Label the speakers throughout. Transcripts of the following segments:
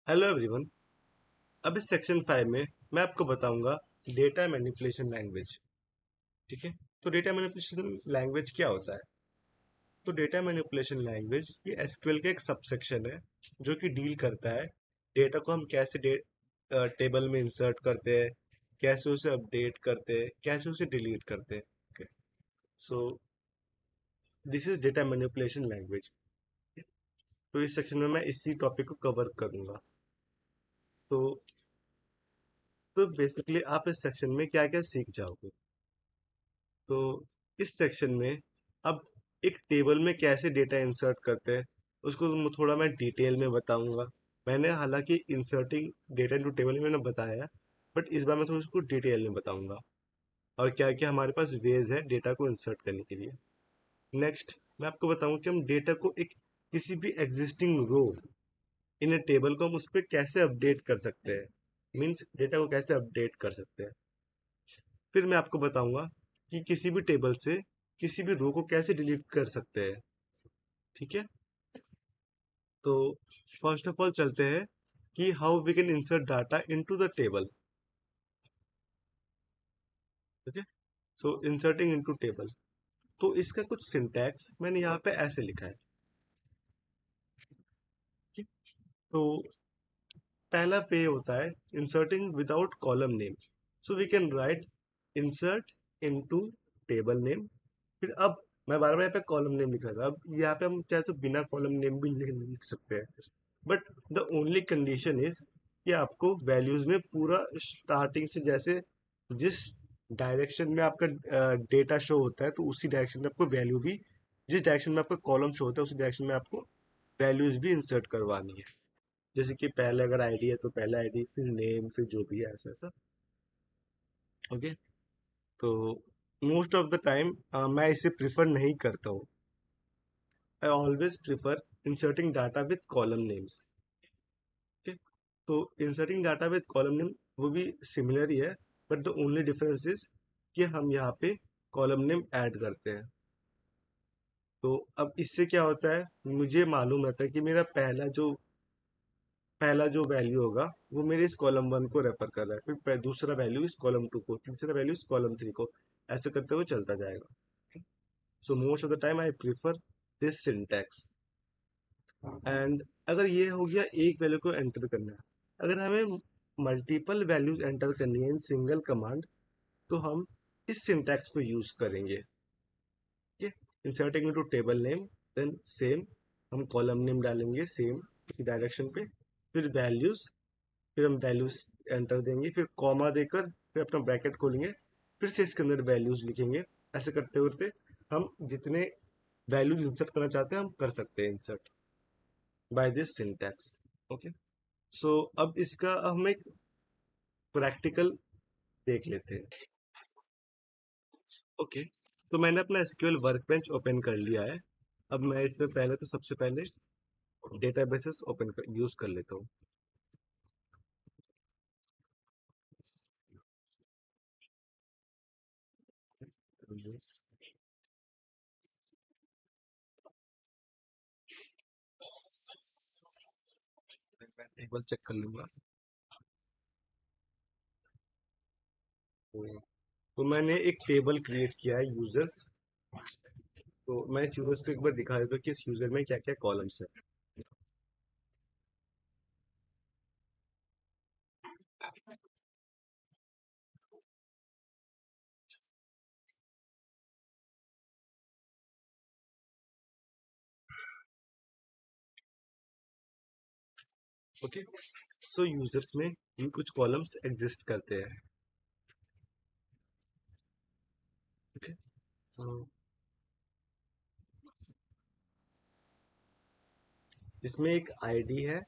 Speaker 1: Hello everyone. अब इस section 5 में मैं आपको बताऊंगा डेटा मैनिपुलेशन लैंग्वेज। ठीक है। तो डेटा मैनिपुलेशन लैंग्वेज क्या होता है? तो डेटा मैनिपुलेशन लैंग्वेज ये एसक्यूएल का एक सबसेक्शन है जो कि डील करता है डेटा को हम कैसे टेबल में इंसर्ट करते हैं, कैसे उसे अपडेट करते हैं, कैसे उसे डिलीट करते हैं। Okay, so this is data manipulation language. तो इस सेक्शन में मैं इसी टॉपिक को कवर करूंगा। तो बेसिकली आप इस सेक्शन में क्या क्या सीख जाओगे? तो इस सेक्शन में अब एक टेबल में कैसे डेटा इंसर्ट करते हैं उसको थोड़ा मैं डिटेल में बताऊंगा। मैंने हालांकि इंसर्टिंग डेटा इनटू टेबल में मैंने बताया है, बट इस बार मैं थोड़ा उसको डिटेल में बताऊंगा और क्या क्या हमारे पास वेज है डेटा को इंसर्ट करने के लिए। नेक्स्ट मैं आपको बताऊंगा कि हम डेटा को एक किसी भी existing row in a table को हम उस पर कैसे अपडेट कर सकते हैं, मीन्स डेटा को कैसे अपडेट कर सकते हैं। फिर मैं आपको बताऊंगा कि किसी भी टेबल से किसी भी रो को कैसे डिलीट कर सकते हैं। ठीक है। तो फर्स्ट ऑफ ऑल चलते हैं कि how we can insert data into the table. Okay, so inserting into table. तो इसका कुछ सिंटैक्स मैंने यहाँ पे ऐसे लिखा है। ठीक? तो पहला वे होता है inserting without column name. So we can write insert into table name. फिर अब मैं बार बार यहाँ पे कॉलम नेम लिखा था, अब यहाँ पे हम चाहे तो बिना कॉलम नेम भी लिख सकते हैं। But the only condition is कि आपको वैल्यूज में पूरा स्टार्टिंग से जैसे जिस डायरेक्शन में आपका डेटा शो होता है तो उसी डायरेक्शन में आपको वैल्यू भी, जिस डायरेक्शन में आपका कॉलम शो होता है उसी डायरेक्शन में आपको वैल्यूज भी इंसर्ट करवानी है। जैसे कि पहले अगर आईडी है तो पहला आईडी, फिर नेम, फिर जो भी है ऐसा ऐसा। ओके। तो मोस्ट ऑफ द टाइम मैं इसे प्रिफर नहीं करता हूँ। I always prefer inserting data with column names. Okay. तो inserting data with column name वो भी सिमिलर ही है, but the only difference is कि हम यहाँ पे कॉलम नेम ऐड करते हैं। तो अब इससे क्या होता है, मुझे मालूम रहता है कि मेरा पहला जो वैल्यू होगा वो मेरे इस कॉलम 1 को रेफर कर रहा है, फिर दूसरा वैल्यू इस कॉलम 2 को, तीसरा वैल्यू इस कॉलम 3 को, ऐसे करते हुए चलता जाएगा। So most of the time I prefer this syntax. And अगर ये हो गया एक वैल्यू को एंटर करना है, अगर हमें मल्टीपल वैल्यूज एंटर करनी है इन सिंगल कमांड तो हम इस सिंटैक्स को यूज करेंगे। ठीक है। Inserting into table name, then same हम कॉलम नेम डालेंगे सेम डायरेक्शन पे, फिर वैल्यूज, फिर हम वैल्यूज एंटर देंगे, फिर कॉमा देकर फिर अपना ब्रैकेट खोलेंगे, फिर से इसके अंदर वैल्यूज लिखेंगे। ऐसे करते करते हम जितने वैल्यूज इंसर्ट करना चाहते हैं हम कर सकते हैं insert by this syntax. Okay. So अब इसका हम एक प्रैक्टिकल देख लेते हैं। ओके। तो मैंने अपना एसक्यूएल वर्कबेंच ओपन कर लिया है। अब मैं इसमें पहले तो सबसे पहले डेटाबेसेस यूज कर लेता हूँ। टेबल चेक कर लूंगा। तो मैंने एक टेबल क्रिएट किया है यूजर्स। तो मैं इस यूजर्स को एक बार दिखा देता हूँ कि इस यूजर में क्या क्या कॉलम्स है। ओके। सो यूजर्स में ये कुछ कॉलम्स एग्जिस्ट करते हैं। ओके। सो इसमें एक आईडी है।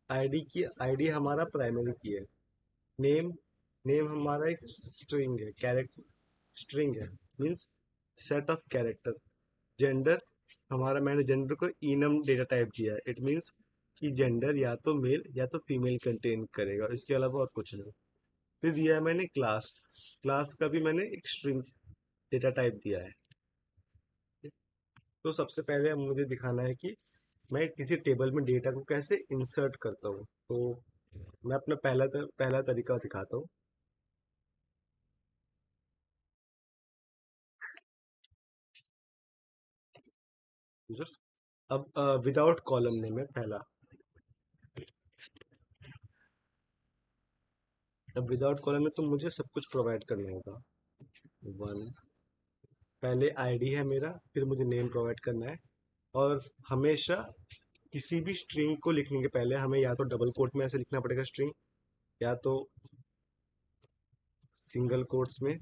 Speaker 1: आईडी हमारा प्राइमरी की है। नेम, हमारा एक स्ट्रिंग है, कैरेक्टर स्ट्रिंग है, means set of character. Gender हमारा, मैंने जेंडर को इनम डेटा टाइप दिया है, इट मींस कि जेंडर या तो मेल या तो फीमेल कंटेन करेगा, इसके अलावा और कुछ नहीं। फिर दिया है मैंने क्लास। क्लास का भी मैंने एक स्ट्रिंग डेटा टाइप दिया है। तो सबसे पहले मुझे दिखाना है कि मैं किसी टेबल में डेटा को कैसे इंसर्ट करता हूँ। तो मैं अपना पहला तरीका दिखाता हूँ। यूजर्स, अब विदाउट कॉलम नेम है पहला। अब विदाउट कॉलम में तो मुझे सब कुछ प्रोवाइड करना होगा। वन, पहले आईडी है मेरा, फिर मुझे नेम प्रोवाइड करना है। और हमेशा किसी भी स्ट्रिंग को लिखने के पहले हमें या तो डबल कोट में ऐसे लिखना पड़ेगा स्ट्रिंग, या तो सिंगल कोट्स में।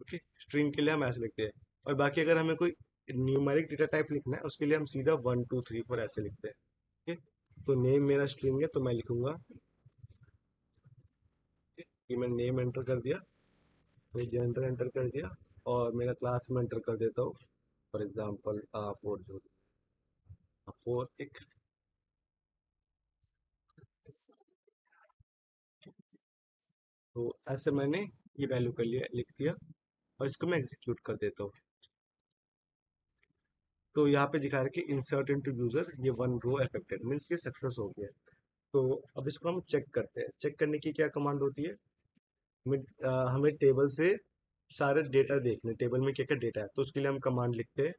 Speaker 1: ओके, स्ट्रिंग के लिए हम ऐसे लिखते हैं। और बाकी अगर हमें कोई न्यूमेरिक डेटा टाइप लिखना है उसके लिए हम सीधा 1 2 3 4 ऐसे लिखते हैं। ओके, तो नेम मेरा स्ट्रिंग है तो मैं लिखूंगा कि मैं नेम एंटर कर दिया, मैं जेंडर एंटर कर दिया, और मेरा क्लास में एंटर कर देता हूँ फॉर एग्जाम्पल 4 जो 4 एक। तो ऐसे मैंने ये वैल्यू कर लिया, लिख दिया, और इसको मैं एग्जीक्यूट कर देता हूँ। तो यहाँ पे दिखा रहा है कि इंसर्ट इनटू यूजर, ये 1 रो अफेक्टेड, मींस ये सक्सेस हो गया। तो अब इसको हम चेक करते हैं। चेक करने की क्या कमांड होती है। हमें टेबल से सारे डेटा देखने, टेबल में क्या क्या डेटा है, तो उसके लिए हम कमांड लिखते हैं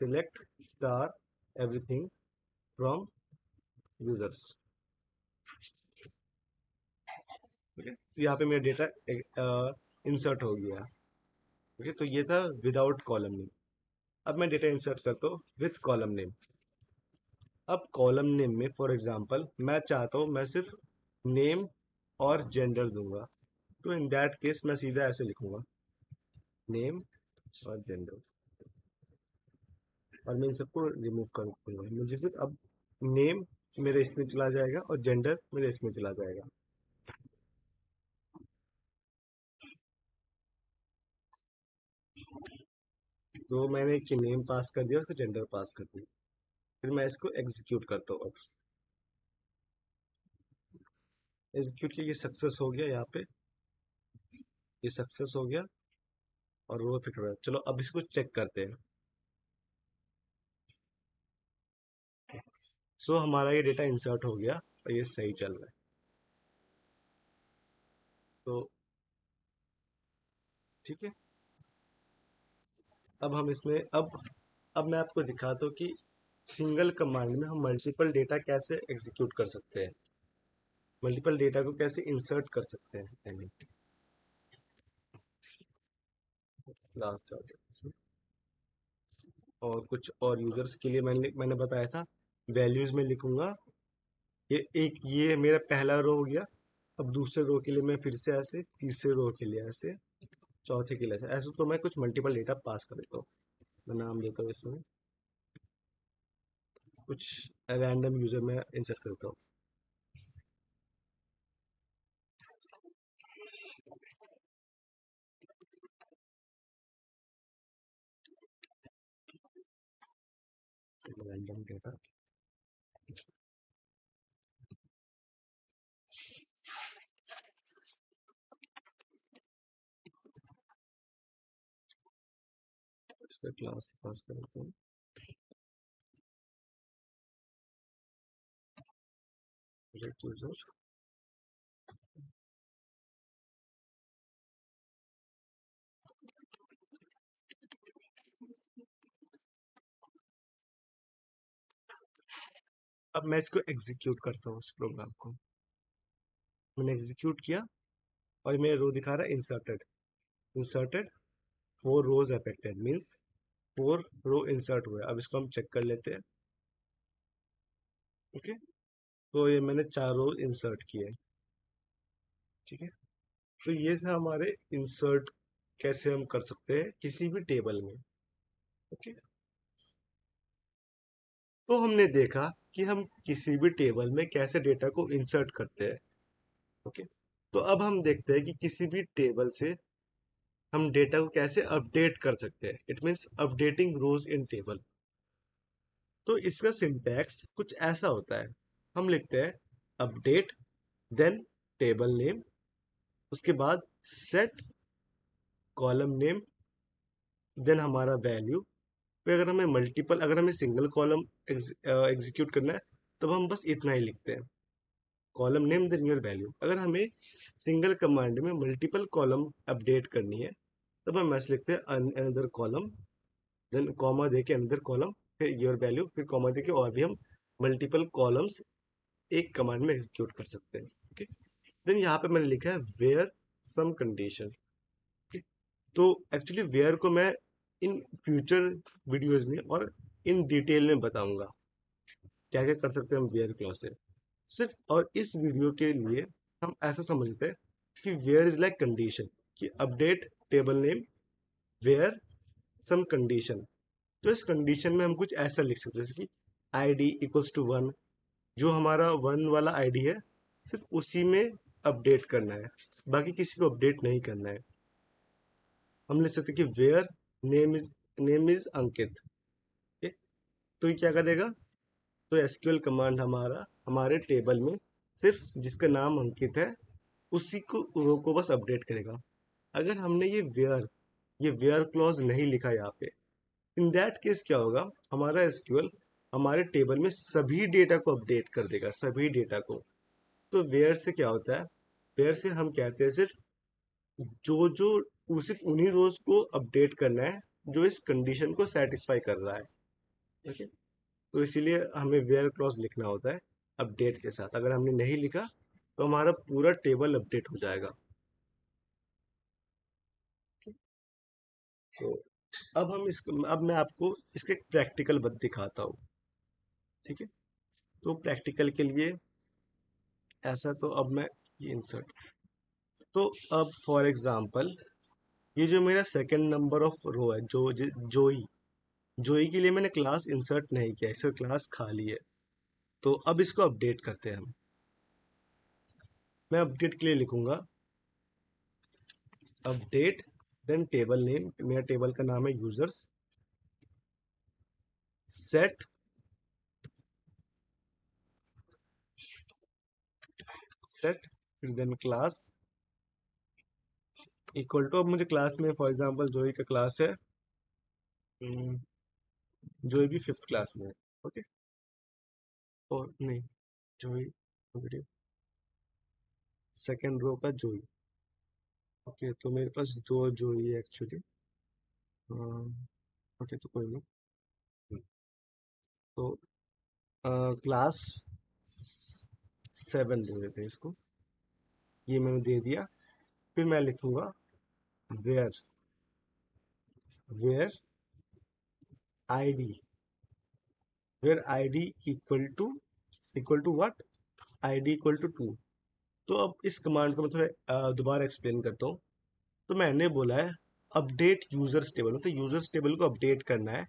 Speaker 1: select star everything from users. Okay, तो यहाँ पे मेरा डेटा इंसर्ट हो गया। ओके, तो ये था विदाउट कॉलम नेम। अब मैं डेटा इंसर्ट करता हूँ विथ कॉलम नेम। अब कॉलम नेम में फॉर एग्जांपल मैं चाहता हूँ मैं सिर्फ नेम और जेंडर दूंगा, तो इन दैट केस मैं सीधा ऐसे लिखूंगा नेम और जेंडर, और मैं इन सबको रिमूव कर दूंगा। मुझे फिर अब नेम मेरे इसमें चला जाएगा और जेंडर मेरे इसमें चला जाएगा। तो मैंने एक नेम पास कर दिया, उसको जेंडर पास कर दिया। फिर मैं इसको एग्जीक्यूट करता हूँ। अब एग्जीक्यूट किया, ये सक्सेस हो गया। यहाँ पे ये सक्सेस हो गया और रो फिट हो रहा है। चलो अब इसको चेक करते हैं। सो हमारा ये डेटा इंसर्ट हो गया और ये सही चल रहा है। तो ठीक है, अब हम इसमें अब मैं आपको दिखाता हूँ कि सिंगल कमांड में हम मल्टीपल डेटा कैसे एग्जीक्यूट कर सकते हैं, मल्टीपल डेटा को कैसे इंसर्ट कर सकते हैं। लास्ट इसमें और कुछ और यूजर्स के लिए मैंने बताया था वैल्यूज में लिखूंगा। ये मेरा पहला रो हो गया। अब दूसरे रो के लिए मैं फिर से ऐसे, तीसरे रो के लिए ऐसे, चौथे के लिए ऐसे ऐसे, तो मैं कुछ मल्टीपल डेटा पास कर देता हूँ। मैं नाम देता हूँ इसमें, कुछ रैंडम यूजर में इंसर्ट करता हूँ। रैंडम डेटा, इसका क्लास पास कर देता हूँ यूजर। अब मैं इसको एग्जीक्यूट करता हूँ, इस प्रोग्राम को मैंने एग्जीक्यूट किया और मेरा रो दिखा रहा है इंसर्टेड। इंसर्टेड 4 रोज अफेक्टेड, मीन्स 4 रो इंसर्ट हुए। अब इसको हम चेक कर लेते हैं। ओके, तो ये मैंने 4 रो इंसर्ट किए। ठीक है, तो ये था हमारे इंसर्ट, कैसे हम कर सकते हैं किसी भी टेबल में। ओके, तो हमने देखा कि हम किसी भी टेबल में कैसे डेटा को इंसर्ट करते हैं। ओके, तो अब हम देखते हैं कि किसी भी टेबल से हम डेटा को कैसे अपडेट कर सकते हैं। It means updating rows in table. तो इसका सिंटैक्स कुछ ऐसा होता है। हम लिखते हैं अपडेट, देन टेबल नेम, उसके बाद सेट कॉलम नेम, देन हमारा वैल्यू, फिर अगर हमें सिंगल कॉलम एग्जीक्यूट करना है, तब हम बस इतना ही लिखते हैं, column name then your value. अगर हमें सिंगल कमांड में मल्टीपल कॉलम अपडेट करनी है, तब हम ऐसे लिखते हैं अनदर कॉलम, देन कॉमा देके अनदर कॉलम, फिर योर वैल्यू, फिर कॉमा देके, और भी हम मल्टीपल कॉलम्स एक कमांड में एग्जीक्यूट कर सकते हैं। ओके, देन यहाँ पे मैंने लिखा है वेयर सम कंडीशन। तो एक्चुअली वेयर को मैं इन फ्यूचर वीडियोस में और इन डिटेल में बताऊंगा क्या क्या कर सकते हैं हम वेयर क्लॉज से। सिर्फ और इस वीडियो के लिए हम ऐसा समझते हैं कि वेयर इज लाइक कंडीशन, कि update table name where some condition. तो इस कंडीशन में हम कुछ ऐसा लिख सकते हैं जैसे कि I D equals to one, जो हमारा वन वाला आईडी है सिर्फ उसी में अपडेट करना है, बाकी किसी को अपडेट नहीं करना है। हम लिख सकते हैं कि वेयर नेम इज अंकित। ठीक? तो ये क्या करेगा, तो एसक्यूएल कमांड हमारा हमारे टेबल में सिर्फ जिसका नाम अंकित है उसी को रो को बस अपडेट करेगा। अगर हमने ये वेयर क्लॉज नहीं लिखा यहाँ पे, इन दैट केस क्या होगा, हमारा एसक्यूएल हमारे टेबल में सभी डेटा को अपडेट कर देगा, सभी डेटा को। तो वेयर से क्या होता है, वेयर से हम कहते हैं सिर्फ जो जो सिर्फ उन्हीं रोज को अपडेट करना है जो इस कंडीशन को सेटिस्फाई कर रहा है। ओके, तो इसीलिए हमें वेयर क्लॉज लिखना होता है अपडेट के साथ। अगर हमने नहीं लिखा तो हमारा पूरा टेबल अपडेट हो जाएगा। तो अब मैं आपको इसके प्रैक्टिकल दिखाता हूँ। ठीक है, तो प्रैक्टिकल के लिए ऐसा, तो अब मैं ये इंसर्ट, तो अब फॉर एग्जांपल ये जो मेरा सेकंड नंबर ऑफ रो है, जोई जोई के लिए मैंने क्लास इंसर्ट नहीं किया, इसका क्लास खाली है। तो अब इसको अपडेट करते हैं हम। मैं अपडेट के लिए लिखूंगा अपडेट, देन टेबल नेम, मेरा टेबल का नाम है यूजर्स, सेट सेट फिर देन क्लास इक्वल टू, अब मुझे क्लास में फॉर एग्जांपल जोई का क्लास है, जोई भी फिफ्थ क्लास में है। ओके, और नहीं, जोई सेकेंड रो का जोई। ओके, तो मेरे पास दो जोई है एक्चुअली। ओके, तो कोई नहीं। तो क्लास 7 दे देते हैं इसको, ये मैंने दे दिया। फिर मैं लिखूंगा where where ID, where ID equal to what, ID equal to 2। तो अब इस कमांड को मैं थोड़ा दोबारा एक्सप्लेन करता हूँ। तो मैंने बोला है अपडेट यूजर्स टेबल, मतलब यूजर्स टेबल को अपडेट करना है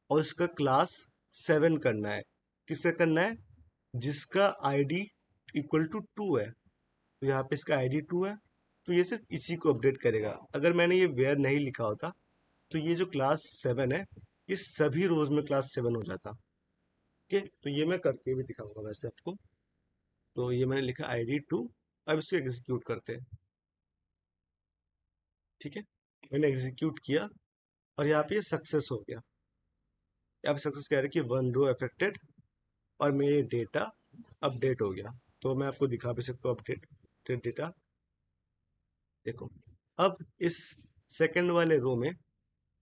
Speaker 1: और इसका क्लास 7 करना है। किससे करना है, जिसका आईडी इक्वल टू 2 है। तो यहाँ पे इसका आईडी 2 है, तो ये सिर्फ इसी को अपडेट करेगा। अगर मैंने ये वेयर नहीं लिखा होता तो ये जो क्लास 7 है ये सभी रोज में क्लास 7 हो जाता। ओके, तो ये मैं करके भी दिखाऊंगा वैसे आपको। तो ये मैंने लिखा ID 2, अब इसको एग्जीक्यूट करते हैं। ठीक है, मैंने एग्जीक्यूट किया और यहाँ पे ये सक्सेस हो गया। यहाँ पे सक्सेस कह रहा है कि 1 रो अफेक्टेड और मेरे डेटा अपडेट हो गया। तो मैं आपको दिखा भी सकता हूँ अपडेट डेटा। देखो, अब इस सेकंड वाले रो में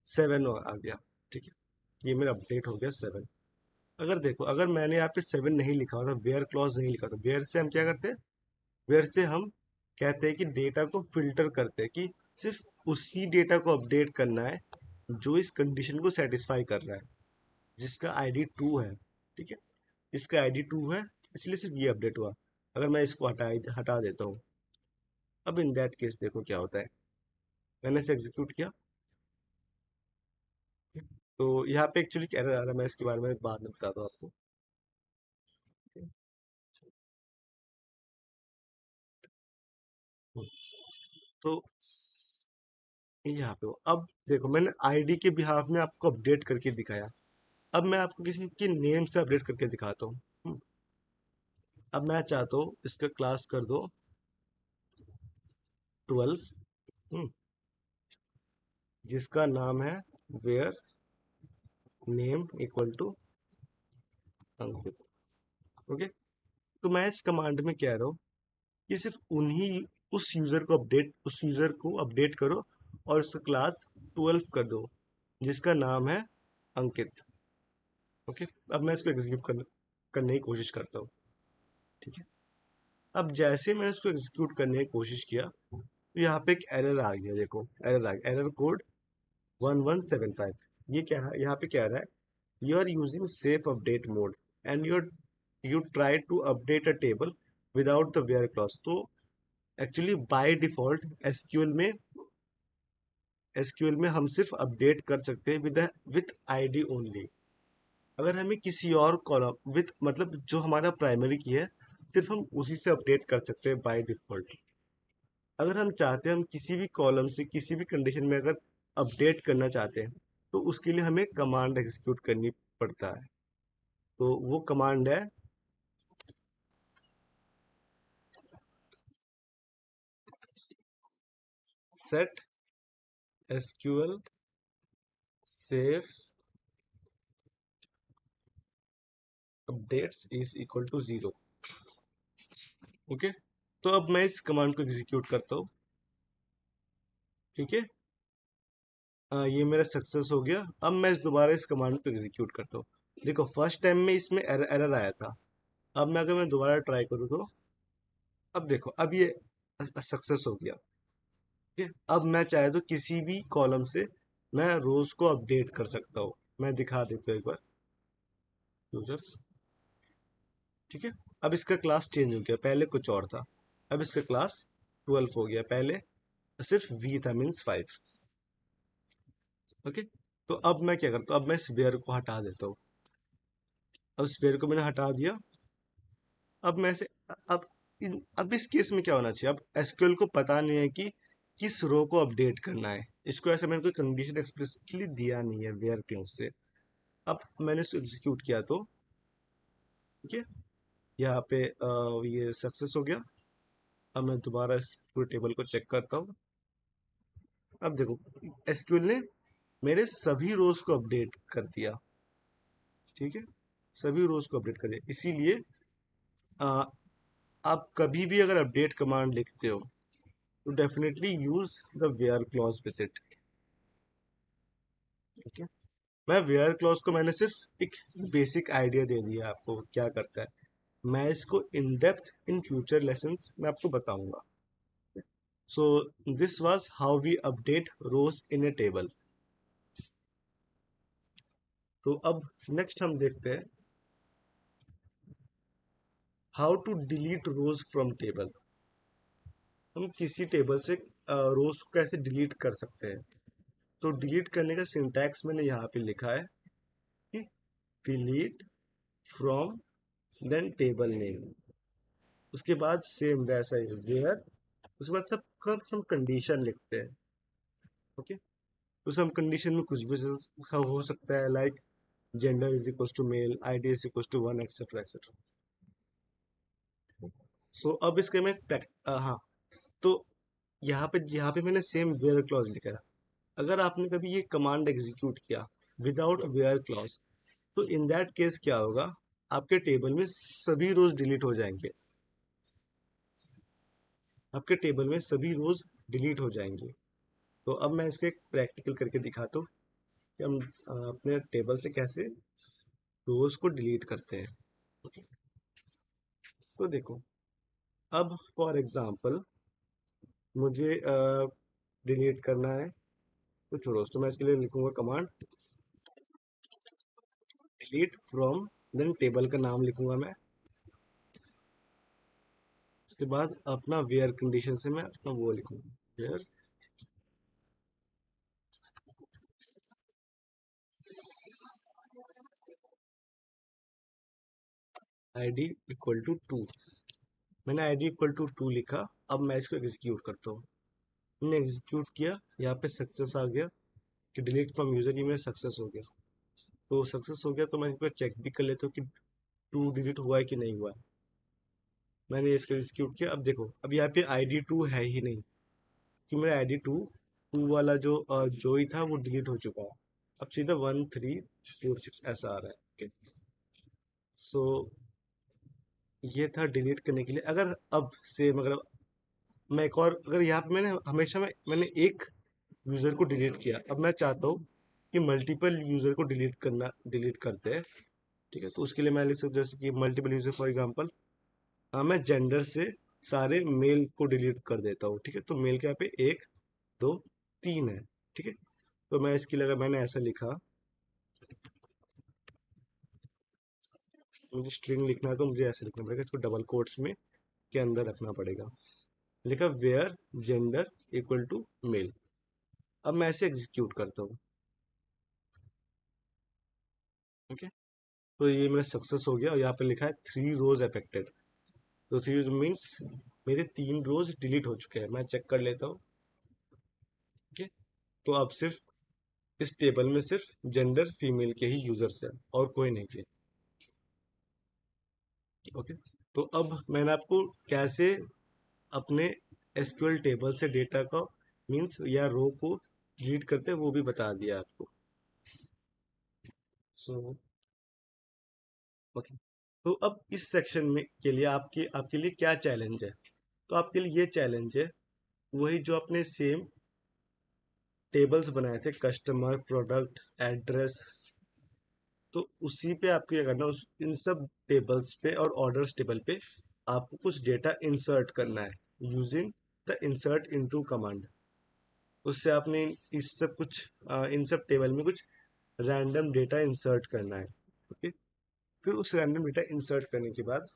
Speaker 1: 7 आ गया। ठीक है, ये मेरा अपडेट हो गया 7। अगर देखो, अगर मैंने यहाँ पे 7 नहीं लिखा होता, वेयर क्लॉज नहीं लिखा होता, वेयर से हम क्या करते हैं, वेयर से हम कहते हैं कि डेटा को फिल्टर करते हैं कि सिर्फ उसी डेटा को अपडेट करना है जो इस कंडीशन को सेटिस्फाई कर रहा है, जिसका ID 2 है। ठीक है, इसका ID 2 है, इसलिए सिर्फ ये अपडेट हुआ। अगर मैं इसको हटा देता हूँ, अब इन दैट केस देखो क्या होता है। मैंने इसे एग्जीक्यूट किया, तो यहाँ पे एक्चुअली क्या रहा है, मैं इसके बारे में बाद में बताता हूँ आपको। तो यहाँ पे अब देखो, मैंने आईडी के बिहाफ में आपको अपडेट करके दिखाया। अब मैं आपको किसी के नेम से अपडेट करके दिखाता हूँ। अब मैं चाहता हूँ इसका क्लास कर दो 12, जिसका नाम है where name equal to Ankit. Okay, तो मैं इस कमांड में कह रहा हूँ कि सिर्फ उस यूजर को अपडेट करो और उसका क्लास 12 कर दो जिसका नाम है अंकित। ओके, अब मैं इसको करने की कोशिश करता हूँ। ठीक है, अब जैसे मैंने इसको एग्जीक्यूट करने की कोशिश किया तो यहाँ पे एक एरर आ गया। देखो एरर आ गया, एरर कोड 1175। ये क्या है, यहाँ पे कह रहा है you are using safe update mode and you try to update a table without the where clause. तो एक्चुअली बाय डिफॉल्ट एसक्यूएल में हम सिर्फ अपडेट कर सकते हैं विथ आईडी ओनली। अगर हमें किसी और कॉलम विथ मतलब जो हमारा प्राइमरी की है सिर्फ हम उसी से अपडेट कर सकते हैं बाय डिफॉल्ट। अगर हम चाहते हैं हम किसी भी कॉलम से किसी भी कंडीशन में अगर अपडेट करना चाहते हैं तो उसके लिए हमें कमांड एग्जीक्यूट करनी पड़ता है। तो वो कमांड है set SQL safe updates is equal to 0। Okay, तो अब मैं इस कमांड को एग्जीक्यूट करता हूँ। ठीक है, ये मेरा सक्सेस हो गया। अब मैं दोबारा इस कमांड को एग्जीक्यूट करता हूँ। देखो फर्स्ट टाइम में इसमें एरर आया था। अब मैं अगर मैं दोबारा ट्राई करूँ तो अब देखो अब ये सक्सेस हो गया। ठीक है, अब मैं चाहे तो किसी भी कॉलम से मैं रोज को अपडेट कर सकता हूँ। मैं दिखा देता हूँ एक बार यूजर्स। ठीक है, अब इसका क्लास चेंज हो गया, पहले कुछ और था, अब इसका क्लास 12 हो गया, पहले सिर्फ वी था मीन्स 5। ओके, तो अब मैं क्या करता हूँ, अब मैं स्पेयर को हटा देता हूँ। अब स्पेयर को मैंने हटा दिया। अब मैं से अब अब इस केस में क्या होना चाहिए, अब एसक्यूएल को पता नहीं है कि किस रो को अपडेट करना है। इसको ऐसे मैंने कोई कंडीशन एक्सप्लिसिटली दिया नहीं है वेयर क्लोज से। अब मैंने इसको एग्जीक्यूट किया तो ठीक है, यहाँ पे ये सक्सेस हो गया। अब मैं दोबारा इस पूरे टेबल को चेक करता हूँ। अब देखो एसक्यूएल ने मेरे सभी रोज को अपडेट कर दिया। ठीक है, सभी रोज को अपडेट कर दिया। इसीलिए अ, आप कभी भी अगर अपडेट कमांड लिखते हो तो definitely use the where clause with it. ठीक है, मैं वेयर क्लॉज को मैंने सिर्फ एक बेसिक आइडिया दे दिया आपको क्या करता है। मैं इसको in depth in future lessons में आपको बताऊंगा। So this was how we update rows in a table. तो अब नेक्स्ट हम देखते हैं how to delete rows from table. हम किसी टेबल से रोज को कैसे डिलीट कर सकते हैं। तो डिलीट करने का सिंटैक्स मैंने यहाँ पे लिखा है कि delete from then table name, उसके बाद सेम वैसा ही वेयर, उसके बाद सब कंडीशन लिखते हैं। ओके, तो सब कंडीशन में कुछ भी हो सकता है, like gender is equal to male, ID is equal to 1 etcetera etcetera. So अब इसके में हाँ, तो यहाँ पे मैंने सेम वेयर क्लॉज लिखा है। अगर आपने कभी ये कमांड एग्जीक्यूट किया विदाउट वेयर क्लॉज तो इन दैट केस क्या होगा, आपके टेबल में सभी रोज डिलीट हो जाएंगे। आपके टेबल में सभी रोज डिलीट हो जाएंगे। तो अब मैं इसके प्रैक्टिकल करके दिखाता हूँ कि हम अपने टेबल से कैसे रोज को डिलीट करते हैं। तो देखो अब फॉर एग्जांपल मुझे डिलीट करना है कुछ रोज, तो मैं इसके लिए लिखूंगा command delete from, then table का नाम लिखूंगा मैं। उसके बाद अपना वेयर कंडीशन से मैं अपना वो लिखूंगा वेयर आईडी इक्वल टू 2। मैंने आईडी इक्वल टू 2 लिखा। अब मैं इसको एग्जीक्यूट करता हूँ। मैंने एग्जीक्यूट किया, यहाँ पे सक्सेस आ गया कि डिलीट फ्रॉम यूजर, ये मेरा सक्सेस हो गया। तो सक्सेस हो गया तो मैं इसको चेक भी कर लेता हूँ कि 2 डिलीट हुआ है कि नहीं हुआ है। मैंने इसको एग्जीक्यूट किया। अब देखो अब यहाँ पे आईडी 2 है ही नहीं कि मेरा आईडी 2 वाला जो जो ही था वो डिलीट हो चुका है। अब सीधा 1346 ऐसा आ रहा है। ओके, सो ये था डिलीट करने के लिए। अगर अब से मतलब मैं एक और, अगर यहाँ पे मैंने एक यूजर को डिलीट किया, अब मैं चाहता हूँ कि मल्टीपल यूजर को डिलीट करते हैं। ठीक है, तो उसके लिए मैं लिख सकता हूँ जैसे कि मल्टीपल यूजर, फॉर एग्जांपल मैं जेंडर से सारे मेल को डिलीट कर देता हूँ। ठीक है, तो मेल के यहाँ पे 1 2 3 है। ठीक है, तो मैं इसके लिए अगर मैंने ऐसा लिखा, मुझे स्ट्रिंग लिखना है तो मुझे ऐसे लिखना पड़ेगा, इसको डबल कोट्स में के अंदर रखना पड़ेगा। लिखा where gender equal to male. अब मैं ऐसे एग्जीक्यूट करता हूँ। ओके, तो ये मेरा सक्सेस हो गया और यहाँ पे लिखा है 3 रोज अफेक्टेड। तो 3 मीन्स मेरे 3 रोज डिलीट हो चुके हैं। मैं चेक कर लेता हूँ। ओके, तो अब सिर्फ इस टेबल में सिर्फ जेंडर फीमेल के ही यूजर्स हैं और कोई नहीं थे। ओके, तो अब मैंने आपको कैसे अपने एसक्यूएल टेबल से डेटा का मीन्स या रो को डिलीट करते हैं वो भी बता दिया आपको। सो ओके, तो अब इस सेक्शन में के लिए आपके आपके लिए क्या चैलेंज है? तो आपके लिए ये चैलेंज है वही जो अपने सेम टेबल्स बनाए थे, कस्टमर, प्रोडक्ट, एड्रेस। तो उसी पे आपको क्या करना है, उस इन सब टेबल्स पे और ऑर्डर्स टेबल पे आपको कुछ डेटा इंसर्ट करना है using the insert into command. उससे आपने इन सब टेबल में कुछ रैंडम डेटा इंसर्ट करना है। ओके, फिर उस रैंडम डेटा इंसर्ट करने के बाद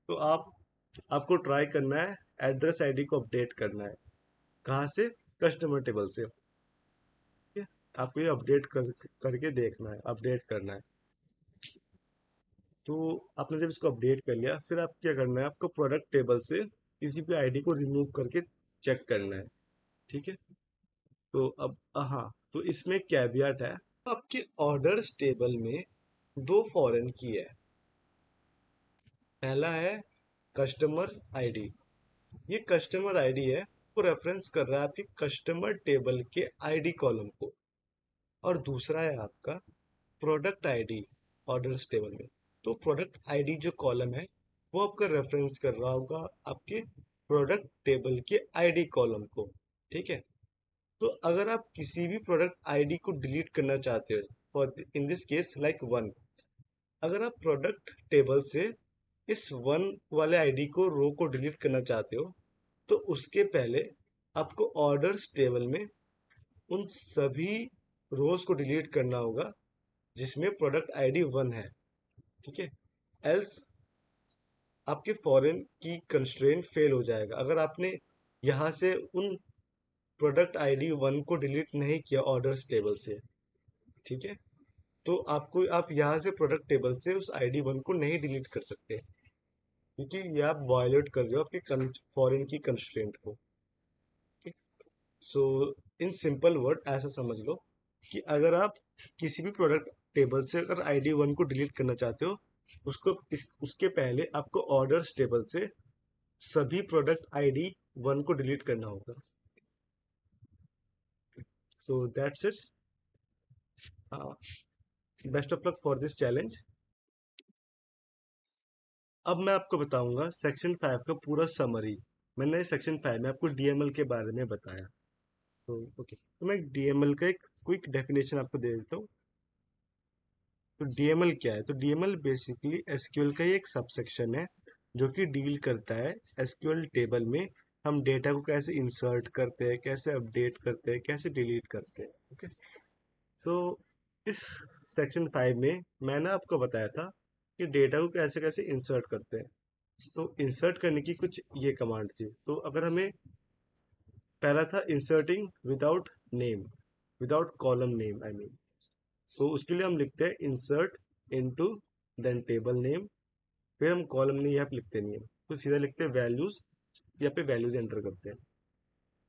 Speaker 1: तो आपको ट्राई करना है एड्रेस आईडी को अपडेट करना है। कहाँ से? कस्टमर टेबल से। ठीक है, आपको ये करके देखना है, अपडेट करना है। तो आपने जब इसको अपडेट कर लिया, फिर आप क्या करना है, आपको प्रोडक्ट टेबल से किसी भी आईडी को रिमूव करके चेक करना है। ठीक है, तो अब हाँ, तो इसमें कैवियट है। आपके ऑर्डर्स टेबल में 2 फॉरेन की है। पहला है कस्टमर आईडी। ये कस्टमर आईडी है, वो रेफरेंस कर रहा है आपके कस्टमर टेबल के आईडी कॉलम को। और दूसरा है आपका प्रोडक्ट आईडी ऑर्डर्स टेबल में। तो प्रोडक्ट आईडी जो कॉलम है वो आपका रेफरेंस कर रहा होगा आपके प्रोडक्ट टेबल के आईडी कॉलम को। ठीक है, तो अगर आप किसी भी प्रोडक्ट आईडी को डिलीट करना चाहते हो, for in this case like 1, अगर आप प्रोडक्ट टेबल से इस 1 वाले आईडी को रो को डिलीट करना चाहते हो, तो उसके पहले आपको ऑर्डर्स टेबल में उन सभी रोज को डिलीट करना होगा जिसमें प्रोडक्ट आईडी 1 है। ठीक है, एल्स आपके फॉरेन की कंस्ट्रेंट फेल हो जाएगा। अगर आपने यहाँ से उन प्रोडक्ट आईडी 1 को डिलीट नहीं किया ऑर्डर्स टेबल से, ठीक है, तो आप यहाँ से प्रोडक्ट टेबल से उस आईडी 1 को नहीं डिलीट कर सकते, क्योंकि ये आप वायलेट कर रहे हो आपके फॉरेन की कंस्ट्रेंट को। सो इन सिंपल वर्ड ऐसा समझ लो कि अगर आप किसी भी प्रोडक्ट टेबल से अगर आईडी 1 को डिलीट करना चाहते हो, उसके पहले आपको ऑर्डर्स टेबल से सभी प्रोडक्ट आईडी 1 को डिलीट करना होगा। So that's it. Best of luck for this challenge. अब मैं आपको बताऊंगा सेक्शन 5 का पूरा समरी। मैंने सेक्शन 5 में आपको डीएमएल के बारे में बताया। तो ओके, तो मैं डीएमएल का एक क्विक डेफिनेशन आपको दे देता हूँ। तो डीएमएल क्या है? तो डीएमएल बेसिकली एसक्यूएल का ही एक सबसेक्शन है जो कि डील करता है एसक्यूएल टेबल में हम डेटा को कैसे इंसर्ट करते हैं, कैसे अपडेट करते हैं, कैसे डिलीट करते हैं। ओके, तो इस सेक्शन 5 में मैंने आपको बताया था कि डेटा को कैसे कैसे इंसर्ट करते हैं। तो इंसर्ट करने की कुछ ये कमांड थी। तो अगर हमें पहला था inserting without name, without column name I mean. तो उसके लिए हम लिखते हैं insert into then table name. फिर हम कॉलम नेम यहाँ पे लिखते नहीं है, तो सीधा लिखते हैं वैल्यूज। यहाँ पे वैल्यूज एंटर करते हैं।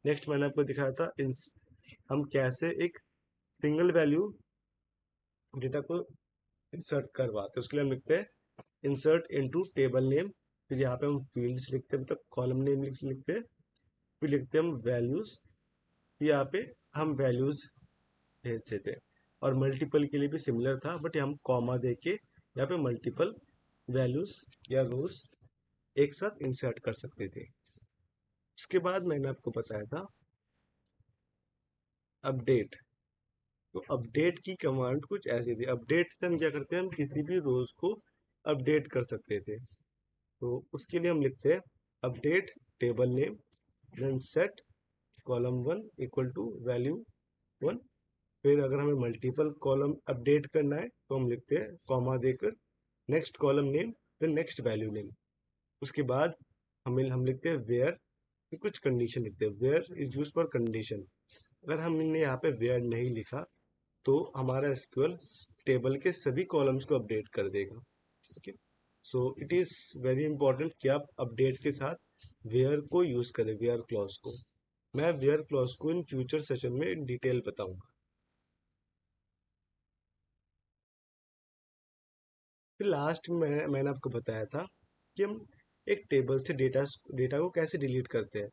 Speaker 1: नेक्स्ट मैंने आपको दिखाया था हम कैसे एक सिंगल वैल्यू डेटा को इंसर्ट करवाते हैं। उसके लिए हम लिखते हैं इंसर्ट इनटू टेबल नेम। फिर यहाँ पे हम फील्ड्स लिखते हैं, मतलब कॉलम नेम लिखते हैं। फिर लिखते हैं हम वैल्यूज, यहाँ पे हम वैल्यूज भेज देते हैं। और मल्टीपल के लिए भी सिमिलर था, बट हम कॉमा दे के यहाँ पे मल्टीपल वैल्यूज या रोज एक साथ इंसर्ट कर सकते थे। उसके बाद मैंने आपको बताया था अपडेट। तो अपडेट की कमांड कुछ ऐसी थी। अपडेट से हम क्या करते हैं, हम किसी भी रोज को अपडेट कर सकते थे। तो उसके लिए हम लिखते हैं update table name, then set column one equal to value one. फिर अगर हमें मल्टीपल कॉलम अपडेट करना है तो हम लिखते हैं कॉमा देकर next column name, then next value name. उसके बाद हम लिखते हैं वेयर, कुछ कंडीशन लिखते हैं। Where is use for condition. अगर हमने यहाँ पे वेयर नहीं लिखा तो हमारा एसक्यूएल टेबल के सभी कॉलम्स को अपडेट कर देगा। Okay, so it is very important कि आप अपडेट के साथ वेयर को यूज करें, वेयर क्लॉज को। मैं वेयर क्लॉज को इन फ्यूचर सेशन में इन डिटेल बताऊंगा। फिर लास्ट में मैंने आपको बताया था कि हम एक टेबल से डेटा डेटा को कैसे डिलीट करते हैं।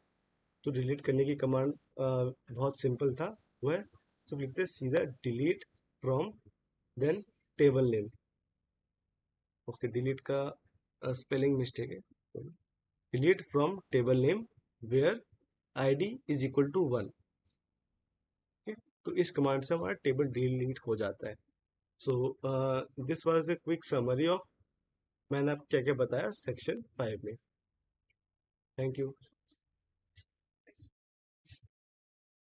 Speaker 1: तो डिलीट करने की कमांड बहुत सिंपल था। वो है सिर्फ लिखते हैं सीधा delete from, then table name. Okay, delete का स्पेलिंग मिस्टेक है। Delete from table name where ID is equal to one. तो इस कमांड से हमारा टेबल डिलीट हो जाता है। सो this was the quick summary of मैंने अब क्या क्या बताया सेक्शन 5 में। Thank you.